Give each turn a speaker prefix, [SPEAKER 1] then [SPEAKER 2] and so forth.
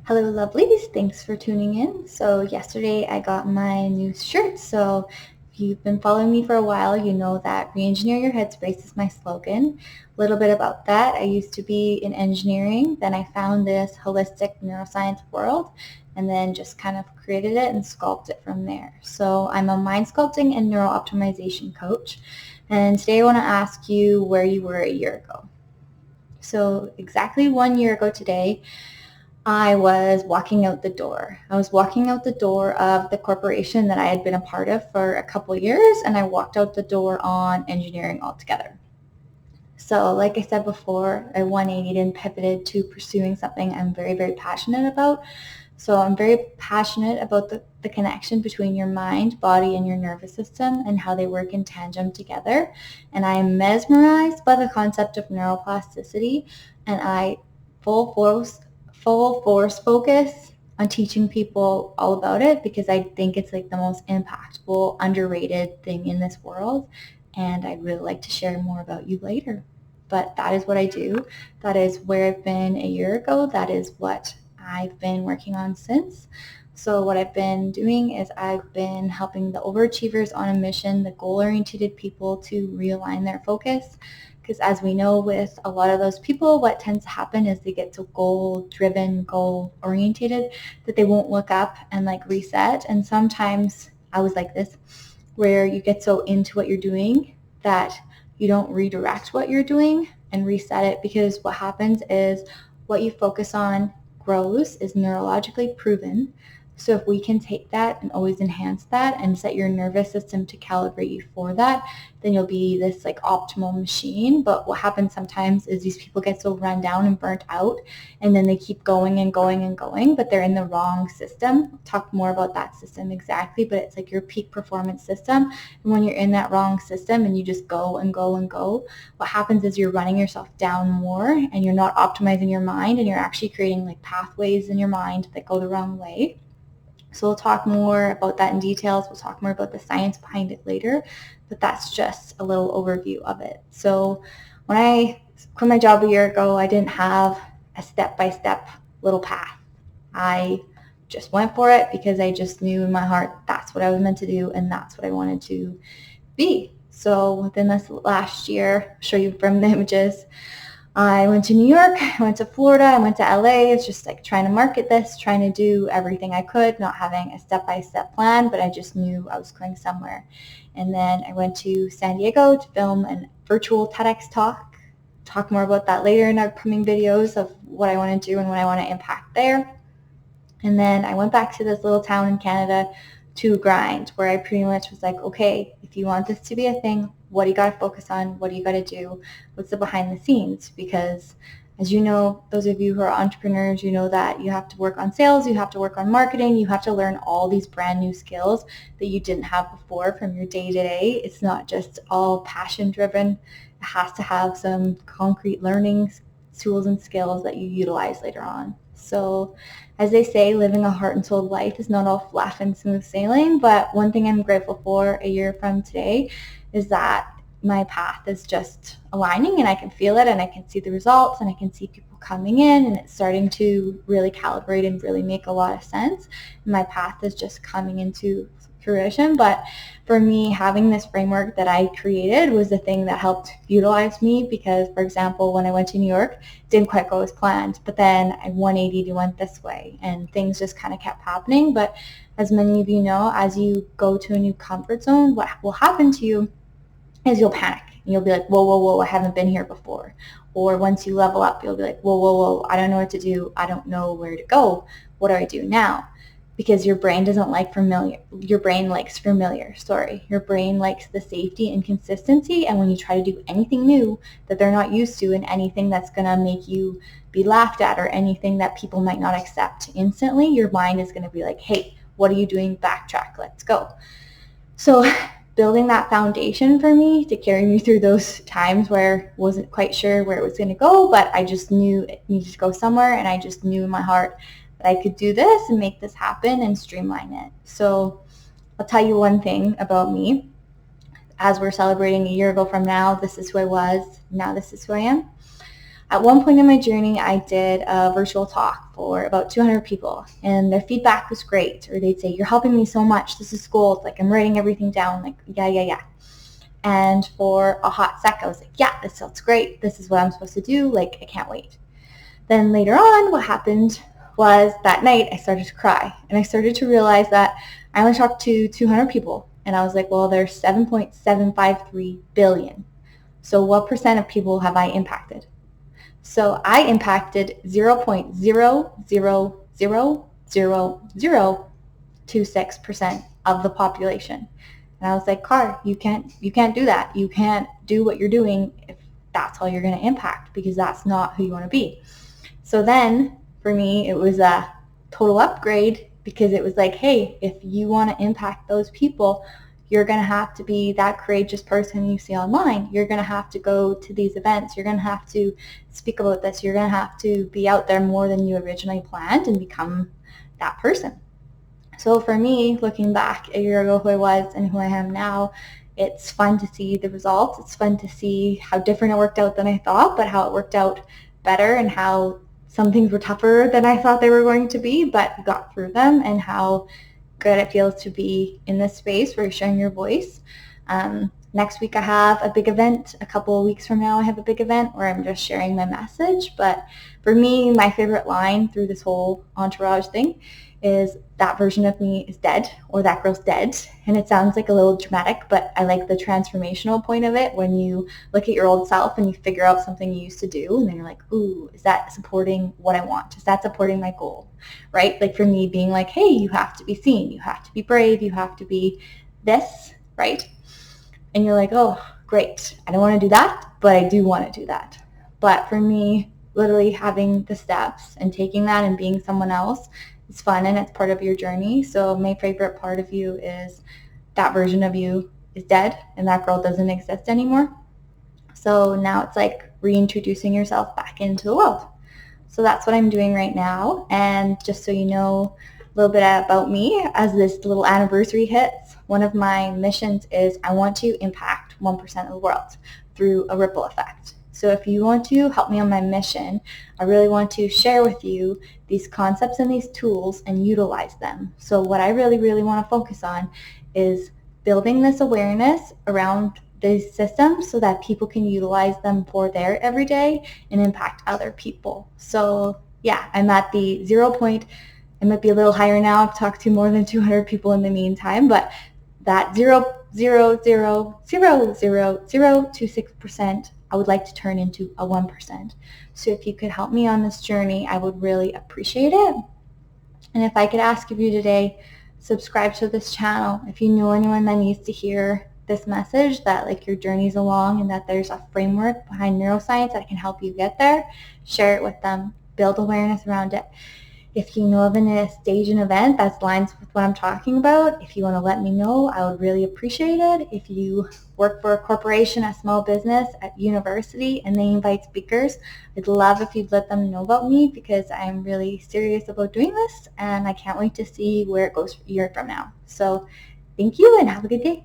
[SPEAKER 1] Hello, lovelies. Thanks for tuning in. So yesterday I got my new shirt. So if you've been following me for a while, you know that re-engineer your headspace is my slogan. A little bit about that. I used to be in engineering. Then I found this holistic neuroscience world and then just kind of created it and sculpted it from there. So I'm a mind sculpting and neuro optimization coach. And today I want to ask you where you were a year ago. So exactly 1 year ago today, I was walking out the door. I was walking out the door of the corporation that I had been a part of for a couple years, and I walked out the door on engineering altogether. So like I said before, I 180'd and pivoted to pursuing something I'm very, very passionate about. So I'm very passionate about the connection between your mind, body, and your nervous system and how they work in tandem together. And I am mesmerized by the concept of neuroplasticity, and I full force focus on teaching people all about it because I think it's like the most impactful, underrated thing in this world. And I'd really like to share more about you later. But that is what I do. That is where I've been a year ago. That is what I've been working on since. So what I've been doing is I've been helping the overachievers on a mission, the goal-orientated people, to realign their focus. Because as we know with a lot of those people, what tends to happen is they get so goal-driven, goal-orientated that they won't look up and like reset. And sometimes I was like this, where you get so into what you're doing that you don't redirect what you're doing and reset it, because what happens is what you focus on grows, is neurologically proven. So if we can take that and always enhance that and set your nervous system to calibrate you for that, then you'll be this like optimal machine. But what happens sometimes is these people get so run down and burnt out, and then they keep going and going and going, but they're in the wrong system. I'll talk more about that system exactly, but it's like your peak performance system. And when you're in that wrong system and you just go and go and go, what happens is you're running yourself down more and you're not optimizing your mind, and you're actually creating like pathways in your mind that go the wrong way. So we'll talk more about that in details. We'll talk more about the science behind it later, but that's just a little overview of it. So when I quit my job a year ago, I didn't have a step-by-step little path. I just went for it because I just knew in my heart that's what I was meant to do and that's what I wanted to be. So within this last year, I'll show you from the images, I went to New York, I went to Florida, I went to LA. It's just like trying to market this, trying to do everything I could, not having a step-by-step plan, but I just knew I was going somewhere. And then I went to San Diego to film a virtual TEDx talk more about that later in upcoming videos of what I want to do and what I want to impact there. And then I went back to this little town in Canada to grind, where I pretty much was like, okay, if you want this to be a thing, what do you got to focus on? What do you got to do? What's the behind the scenes? Because as you know, those of you who are entrepreneurs, you know that you have to work on sales, you have to work on marketing, you have to learn all these brand new skills that you didn't have before from your day-to-day. It's not just all passion driven. It has to have some concrete learnings, tools, and skills that you utilize later on. So as they say, living a heart and soul life is not all fluff and smooth sailing, but one thing I'm grateful for a year from today is that my path is just aligning, and I can feel it, and I can see the results, and I can see people coming in, and it's starting to really calibrate and really make a lot of sense. My path is just coming into fruition. But for me, having this framework that I created was the thing that helped utilize me, because, for example, when I went to New York, it didn't quite go as planned, but then I 180 to went this way, and things just kind of kept happening. But as many of you know, as you go to a new comfort zone, what will happen to you is you'll panic. You'll be like, whoa, whoa, whoa, I haven't been here before. Or once you level up, you'll be like, whoa, whoa, whoa, I don't know what to do. I don't know where to go. What do I do now? Because your brain doesn't like familiar. Your brain likes familiar. Your brain likes the safety and consistency. And when you try to do anything new that they're not used to, and anything that's going to make you be laughed at, or anything that people might not accept instantly, your mind is going to be like, hey, what are you doing? Backtrack. Let's go. So building that foundation for me to carry me through those times where I wasn't quite sure where it was going to go, but I just knew it needed to go somewhere, and I just knew in my heart that I could do this and make this happen and streamline it. So I'll tell you one thing about me. As we're celebrating a year ago from now, this is who I was. Now this is who I am. at one point in my journey, I did a virtual talk for about 200 people, and their feedback was great. Or they'd say, "You're helping me so much. This is gold. Like, I'm writing everything down. Like, yeah. And for a hot sec, I was like, yeah, this sounds great. This is what I'm supposed to do. Like, I can't wait." Then later on, what happened was that night I started to cry, and I started to realize that I only talked to 200 people, and I was like, well, there's 7.753 billion. So what percent of people have I impacted? So I impacted 0.0000026% of the population. And I was like, Car, you can't do that. You can't do what you're doing if that's all you're going to impact, because that's not who you want to be. So then for me, it was a total upgrade, because it was like, hey, if you want to impact those people, you're going to have to be that courageous person you see online. You're going to have to go to these events. You're going to have to speak about this. You're going to have to be out there more than you originally planned and become that person. So for me, looking back a year ago, who I was and who I am now, it's fun to see the results. It's fun to see how different it worked out than I thought, but how it worked out better, and how some things were tougher than I thought they were going to be, but got through them, and how good it feels to be in this space where you're sharing your voice. Next week I have a big event. A couple of weeks from now I have a big event where I'm just sharing my message. But for me, my favorite line through this whole entourage thing is, that version of me is dead, or that girl's dead. And it sounds like a little dramatic, but I like the transformational point of it, when you look at your old self and you figure out something you used to do, and then you're like, ooh, is that supporting what I want? Is that supporting my goal? Right? Like for me, being like, hey, you have to be seen, you have to be brave, you have to be this, right? And you're like, oh, great. I don't want to do that, but I do want to do that. But for me, literally having the steps and taking that and being someone else is fun, and it's part of your journey. So my favorite part of you is, that version of you is dead, and that girl doesn't exist anymore. So now it's like reintroducing yourself back into the world. So that's what I'm doing right now. And just so you know a little bit about me, as this little anniversary hits, one of my missions is, I want to impact 1% of the world through a ripple effect. So if you want to help me on my mission, I really want to share with you these concepts and these tools and utilize them. So what I really, really want to focus on is building this awareness around these systems so that people can utilize them for their everyday and impact other people. So yeah, I'm at the 0 point. It might be a little higher now. I've talked to more than 200 people in the meantime, but that 0.0000026%, I would like to turn into a 1%. So if you could help me on this journey, I would really appreciate it. And if I could ask of you today, subscribe to this channel. If you know anyone that needs to hear this message, that like your journey's along and that there's a framework behind neuroscience that can help you get there, share it with them. Build awareness around it. If you know of a stage and event that aligns with what I'm talking about, if you want to let me know, I would really appreciate it. If you work for a corporation, a small business, at university, and they invite speakers, I'd love if you'd let them know about me, because I'm really serious about doing this, and I can't wait to see where it goes a year from now. So thank you, and have a good day.